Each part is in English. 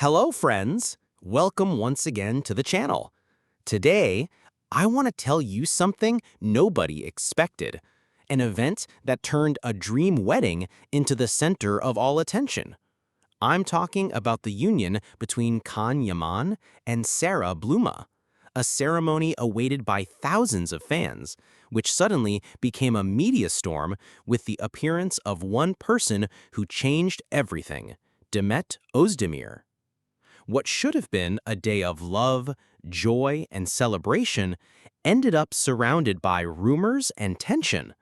Hello, friends! Welcome once again to the channel. Today, I want to tell you something nobody expected. An event that turned a dream wedding into the center of all attention. I'm talking about the union between Khan Yaman and Sarah Bluma, a ceremony awaited by thousands of fans, which suddenly became a media storm with the appearance of one person who changed everything, Demet Özdemir. What should have been a day of love, joy, and celebration ended up surrounded by rumors and tension.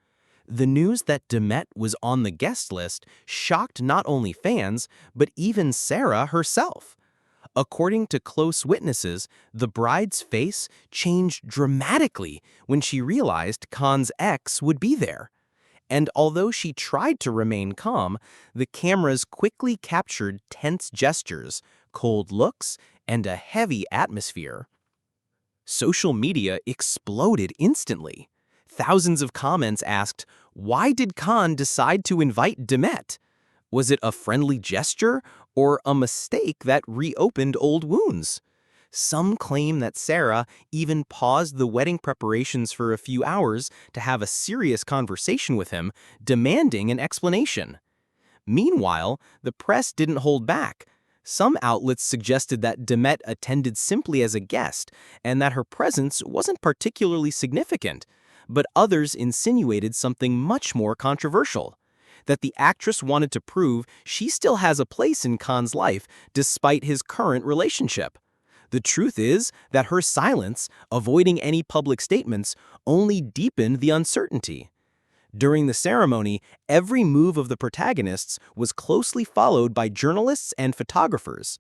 The news that Demet was on the guest list shocked not only fans, but even Sarah herself. According to close witnesses, the bride's face changed dramatically when she realized Khan's ex would be there. And although she tried to remain calm, the cameras quickly captured tense gestures, cold looks, and a heavy atmosphere. Social media exploded instantly. Thousands of comments asked, why did Khan decide to invite Demet? Was it a friendly gesture or a mistake that reopened old wounds? Some claim that Sarah even paused the wedding preparations for a few hours to have a serious conversation with him, demanding an explanation. Meanwhile, the press didn't hold back. Some outlets suggested that Demet attended simply as a guest and that her presence wasn't particularly significant, but others insinuated something much more controversial, that the actress wanted to prove she still has a place in Khan's life despite his current relationship. The truth is that her silence, avoiding any public statements, only deepened the uncertainty. During the ceremony, every move of the protagonists was closely followed by journalists and photographers.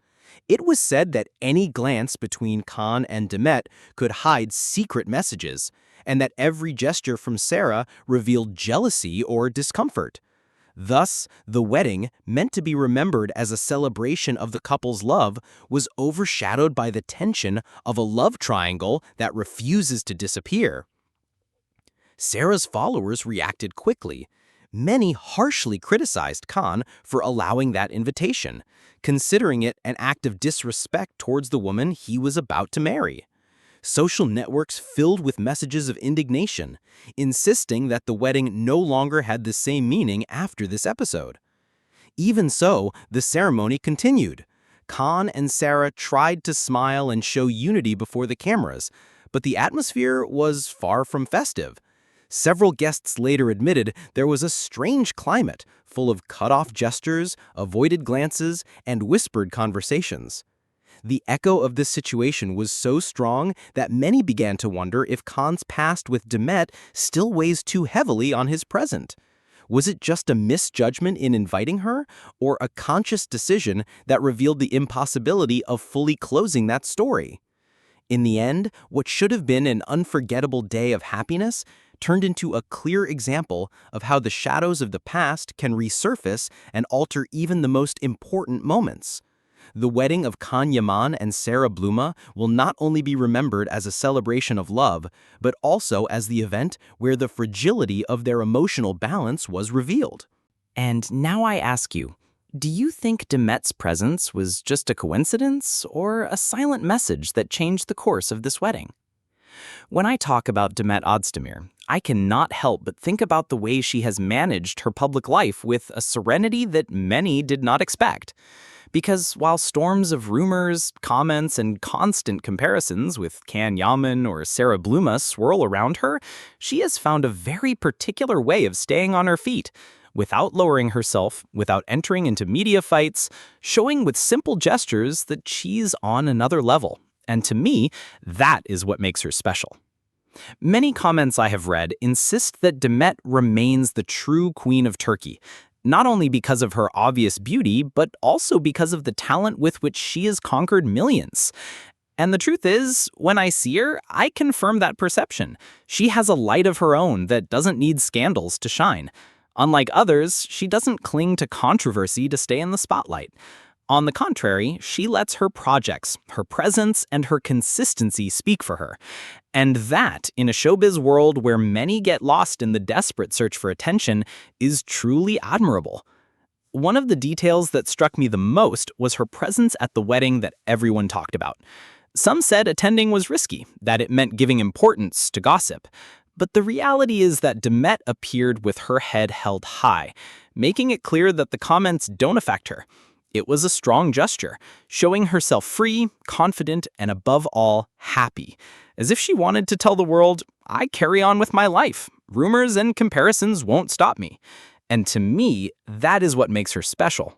It was said that any glance between Khan and Demet could hide secret messages, and that every gesture from Sarah revealed jealousy or discomfort. Thus, the wedding, meant to be remembered as a celebration of the couple's love, was overshadowed by the tension of a love triangle that refuses to disappear. Sarah's followers reacted quickly. Many harshly criticized Khan for allowing that invitation, considering it an act of disrespect towards the woman he was about to marry. Social networks filled with messages of indignation, insisting that the wedding no longer had the same meaning after this episode. Even so, the ceremony continued. Khan and Sarah tried to smile and show unity before the cameras, but the atmosphere was far from festive. Several guests later admitted there was a strange climate, full of cut-off gestures, avoided glances, and whispered conversations. The echo of this situation was so strong that many began to wonder if Khan's past with Demet still weighs too heavily on his present. Was it just a misjudgment in inviting her, or a conscious decision that revealed the impossibility of fully closing that story? In the end, what should have been an unforgettable day of happiness turned into a clear example of how the shadows of the past can resurface and alter even the most important moments. The wedding of Khan Yaman and Sarah Bluma will not only be remembered as a celebration of love, but also as the event where the fragility of their emotional balance was revealed. And now I ask you, do you think Demet's presence was just a coincidence or a silent message that changed the course of this wedding? When I talk about Demet Özdemir, I cannot help but think about the way she has managed her public life with a serenity that many did not expect. Because while storms of rumors, comments, and constant comparisons with Khan Yaman or Sarah Bluma swirl around her, she has found a very particular way of staying on her feet, without lowering herself, without entering into media fights, showing with simple gestures that she's on another level. And to me, that is what makes her special. Many comments I have read insist that Demet remains the true Queen of Turkey, not only because of her obvious beauty, but also because of the talent with which she has conquered millions. And the truth is, when I see her, I confirm that perception. She has a light of her own that doesn't need scandals to shine. Unlike others, she doesn't cling to controversy to stay in the spotlight. On the contrary, she lets her projects, her presence, and her consistency speak for her. And that, in a showbiz world where many get lost in the desperate search for attention, is truly admirable. One of the details that struck me the most was her presence at the wedding that everyone talked about. Some said attending was risky, that it meant giving importance to gossip. But the reality is that Demet appeared with her head held high, making it clear that the comments don't affect her. It was a strong gesture, showing herself free, confident, and above all, happy. As if she wanted to tell the world, I carry on with my life. Rumors and comparisons won't stop me. And to me, that is what makes her special.